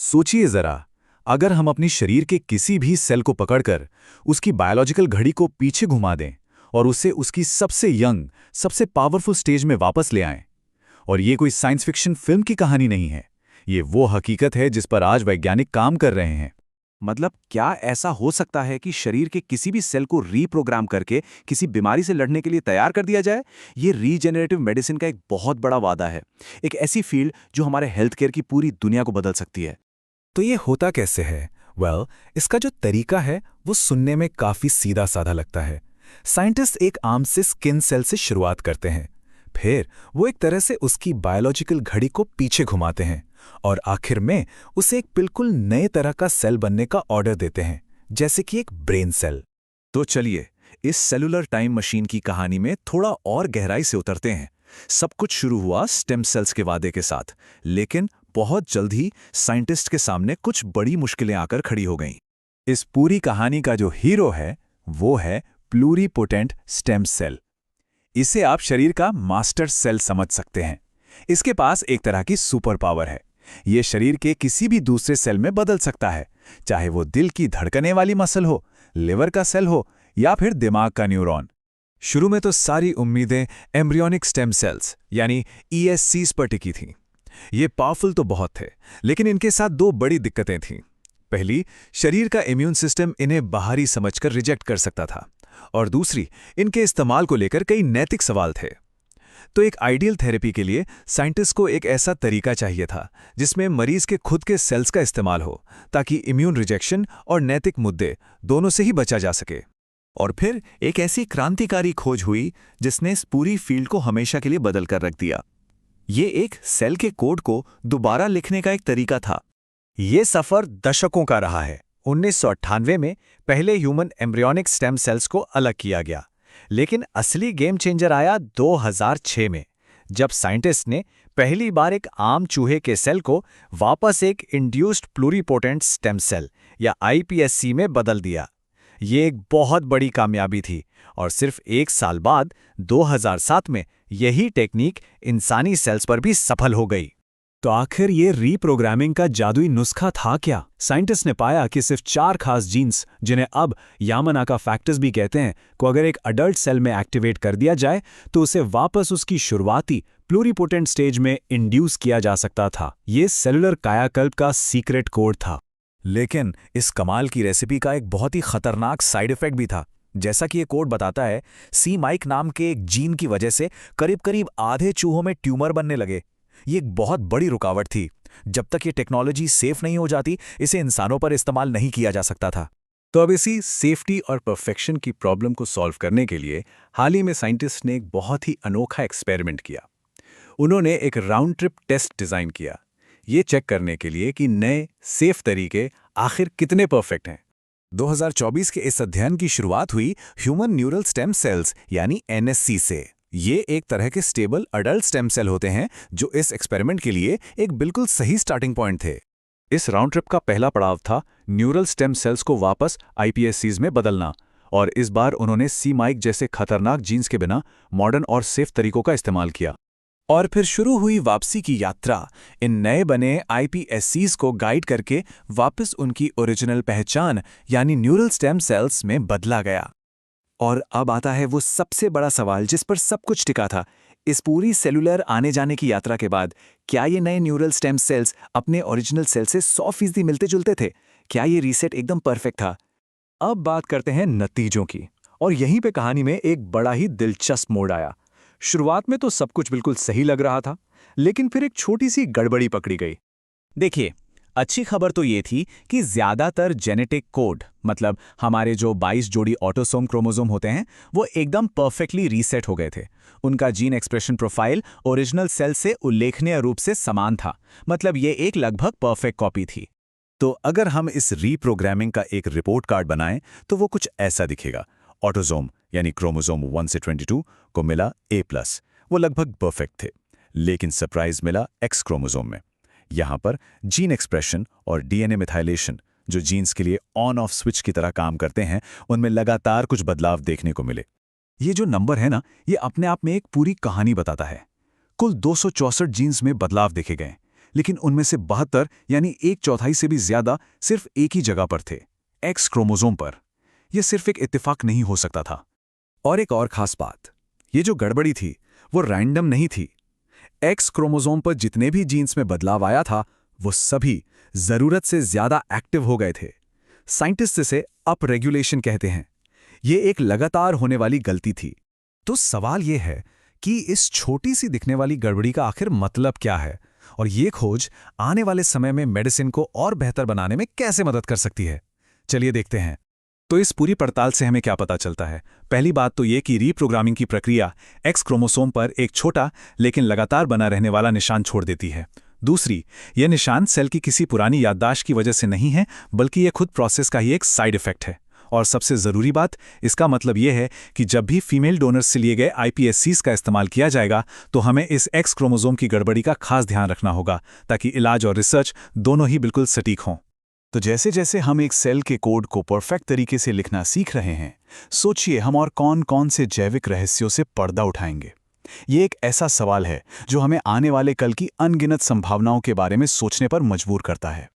सोचिए जरा, अगर हम अपनी शरीर के किसी भी सेल को पकड़कर उसकी बायोलॉजिकल घड़ी को पीछे घुमा दें और उसे उसकी सबसे यंग, सबसे पावरफुल स्टेज में वापस ले आएं। और ये कोई साइंस फिक्शन फिल्म की कहानी नहीं है, ये वो हकीकत है जिस पर आज वैज्ञानिक काम कर रहे हैं। मतलब क्या ऐसा हो सकता है कि शरीर के किसी भी सेल को रीप्रोग्राम करके किसी बीमारी से लड़ने के लिए तैयार कर दिया जाए? ये रीजेनरेटिव मेडिसिन का एक बहुत बड़ा वादा है, एक ऐसी फील्ड जो हमारे हेल्थ केयर की पूरी दुनिया को बदल सकती है। तो ये होता कैसे है? इसका जो तरीका है वो सुनने में काफी सीधा साधा लगता है। साइंटिस्ट एक आम से स्किन सेल से शुरुआत करते हैं, फिर वो एक तरह से उसकी बायोलॉजिकल घड़ी को पीछे घुमाते हैं और आखिर में उसे एक बिल्कुल नए तरह का सेल बनने का ऑर्डर देते हैं, जैसे कि एक ब्रेन सेल। तो चलिए इस सेलुलर टाइम मशीन की कहानी में थोड़ा और गहराई से उतरते हैं। सब कुछ शुरू हुआ स्टेम सेल्स के वादे के साथ, लेकिन बहुत जल्द ही साइंटिस्ट के सामने कुछ बड़ी मुश्किलें आकर खड़ी हो गईं। इस पूरी कहानी का जो हीरो है वो है प्लूरीपोटेंट स्टेम सेल। इसे आप शरीर का मास्टर सेल समझ सकते हैं। इसके पास एक तरह की सुपर पावर है। ये शरीर के किसी भी दूसरे सेल में बदल सकता है, चाहे वो दिल की धड़कने वाली मसल हो, लिवर का सेल हो या फिर दिमाग का न्यूरॉन। शुरू में तो सारी उम्मीदें एम्ब्रियोनिक स्टेम सेल्स यानी ESCs पर टिकी थीं। ये पावरफुल तो बहुत थे, लेकिन इनके साथ दो बड़ी दिक्कतें थीं। पहली, शरीर का इम्यून सिस्टम इन्हें बाहरी समझकर रिजेक्ट कर सकता था, और दूसरी, इनके इस्तेमाल को लेकर कई नैतिक सवाल थे। तो एक आइडियल थेरेपी के लिए साइंटिस्ट को एक ऐसा तरीका चाहिए था जिसमें मरीज के खुद के सेल्स का इस्तेमाल हो, ताकि इम्यून रिजेक्शन और नैतिक मुद्दे दोनों से ही बचा जा सके। और फिर एक ऐसी क्रांतिकारी खोज हुई जिसने इस पूरी फील्ड को हमेशा के लिए बदल कर रख दिया। ये एक सेल के कोड को दोबारा लिखने का एक तरीका था। ये सफर दशकों का रहा है। 1998 में पहले ह्यूमन एम्ब्रियोनिक स्टेम सेल्स को अलग किया गया, लेकिन असली गेम चेंजर आया 2006 में, जब साइंटिस्ट ने पहली बार एक आम चूहे के सेल को वापस एक इंड्यूस्ड प्लूरीपोटेंट स्टेम सेल या iPSC में बदल दिया। ये एक बहुत बड़ी कामयाबी थी, और सिर्फ एक साल बाद 2007 में यही टेक्निक इंसानी सेल्स पर भी सफल हो गई। तो आखिर ये रीप्रोग्रामिंग का जादुई नुस्खा था क्या? साइंटिस्ट ने पाया कि सिर्फ 4 खास जीन्स, जिन्हें अब यामानाका फैक्टर्स भी कहते हैं, को अगर एक अडल्ट सेल में एक्टिवेट कर दिया जाए तो उसे वापस उसकी शुरुआती प्लूरीपोटेंट स्टेज में इंड्यूस किया जा सकता था। ये सेलुलर कायाकल्प का सीक्रेट कोड था। लेकिन इस कमाल की रेसिपी का एक बहुत ही खतरनाक साइड इफेक्ट भी था। जैसा कि ये कोड बताता है, C-माइक नाम के एक जीन की वजह से करीब-करीब आधे चूहों में ट्यूमर बनने लगे। ये एक बहुत बड़ी रुकावट थी। जब तक ये टेक्नोलॉजी सेफ नहीं हो जाती, इसे इंसानों पर इस्तेमाल नहीं किया जा सकता था। तो अब इसी सेफ्टी और परफेक्शन की प्रॉब्लम को सॉल्व करने के लिए हाल ही में साइंटिस्ट ने एक बहुत ही अनोखा एक्सपेरिमेंट किया। उन्होंने एक राउंड ट्रिप टेस्ट डिज़ाइन किया, ये चेक करने के लिए कि नए सेफ तरीके आखिर कितने परफेक्ट हैं। 2024 के इस अध्ययन की शुरुआत हुई ह्यूमन न्यूरल स्टेम सेल्स यानी NSC से। ये एक तरह के स्टेबल अडल्ट स्टेम सेल होते हैं जो इस एक्सपेरिमेंट के लिए एक बिल्कुल सही स्टार्टिंग पॉइंट थे। इस राउंड ट्रिप का पहला पड़ाव था न्यूरल स्टेम सेल्स को वापस iPSCs में बदलना, और इस बार उन्होंने C-माइक जैसे खतरनाक जीन्स के बिना मॉडर्न और सेफ तरीकों का इस्तेमाल किया। और फिर शुरू हुई वापसी की यात्रा, इन नए बने iPSCs को गाइड करके वापस उनकी ओरिजिनल पहचान यानी न्यूरल स्टेम सेल्स में बदला गया। और अब आता है वो सबसे बड़ा सवाल जिस पर सब कुछ टिका था। इस पूरी सेलुलर आने जाने की यात्रा के बाद क्या ये नए न्यूरल स्टेम सेल्स अपने ओरिजिनल सेल से 100% मिलते जुलते थे? क्या ये रीसेट एकदम परफेक्ट था? अब बात करते हैं नतीजों की, और यहीं पे कहानी में एक बड़ा ही दिलचस्प मोड़ आया। शुरुआत में तो सब कुछ बिल्कुल सही लग रहा था, लेकिन फिर एक छोटी सी गड़बड़ी पकड़ी गई। देखिए, अच्छी खबर तो ये थी कि ज्यादातर जेनेटिक कोड, मतलब हमारे जो 22 जोड़ी ऑटोसोम क्रोमोसोम होते हैं, वो एकदम परफेक्टली रीसेट हो गए थे। उनका gene expression profile original cell से उल्लेखनीय रूप से समान था, मतलब ये एक लगभग परफेक्ट कॉपी थी। तो अगर हम इस रीप्रोग्रामिंग का एक रिपोर्ट कार्ड बनाएं तो वो कुछ ऐसा दिखेगा। ऑटोसोम यानी क्रोमोसोम 1 से 22 को मिला A+, वो लगभग परफेक्ट थे। लेकिन सरप्राइज मिला X क्रोमोसोम में। यहाँ पर जीन एक्सप्रेशन और DNA मिथाइलेशन, जो जीन्स के लिए ऑन ऑफ स्विच की तरह काम करते हैं, उनमें लगातार कुछ बदलाव देखने को मिले। ये जो नंबर है ना, ये अपने आप में एक पूरी कहानी बताता है। कुल 264 जीन्स में बदलाव देखे गए, लेकिन उनमें से 72 यानी 1/4 से भी ज्यादा सिर्फ एक ही जगह पर थे, एक्स क्रोमोसोम पर। यह सिर्फ एक इत्तेफाक नहीं हो सकता था। और एक और खास बात, ये जो गड़बड़ी थी वो रैंडम नहीं थी। एक्स क्रोमोसोम पर जितने भी जीन्स में बदलाव आया था वो सभी जरूरत से ज्यादा एक्टिव हो गए थे। साइंटिस्ट इसे अप रेगुलेशन कहते हैं। ये एक लगातार होने वाली गलती थी। तो सवाल ये है कि इस छोटी सी दिखने वाली गड़बड़ी का आखिर मतलब क्या है, और ये खोज आने वाले समय में मेडिसिन को और बेहतर बनाने में कैसे मदद कर सकती है। चलिए देखते हैं। तो इस पूरी पड़ताल से हमें क्या पता चलता है? पहली बात तो ये कि रीप्रोग्रामिंग की प्रक्रिया एक्स क्रोमोसोम पर एक छोटा लेकिन लगातार बना रहने वाला निशान छोड़ देती है। दूसरी, यह निशान सेल की किसी पुरानी याददाश्त की वजह से नहीं है, बल्कि यह खुद प्रोसेस का ही एक साइड इफेक्ट है। और सबसे ज़रूरी बात, इसका मतलब यह है कि जब भी फीमेल डोनर्स से लिए गए iPSCs का इस्तेमाल किया जाएगा तो हमें इस एक्स क्रोमोसोम की गड़बड़ी का खास ध्यान रखना होगा, ताकि इलाज और रिसर्च दोनों ही बिल्कुल सटीक हों। तो जैसे जैसे हम एक सेल के कोड को परफेक्ट तरीके से लिखना सीख रहे हैं, सोचिए हम और कौन कौन से जैविक रहस्यों से पर्दा उठाएंगे। ये एक ऐसा सवाल है जो हमें आने वाले कल की अनगिनत संभावनाओं के बारे में सोचने पर मजबूर करता है।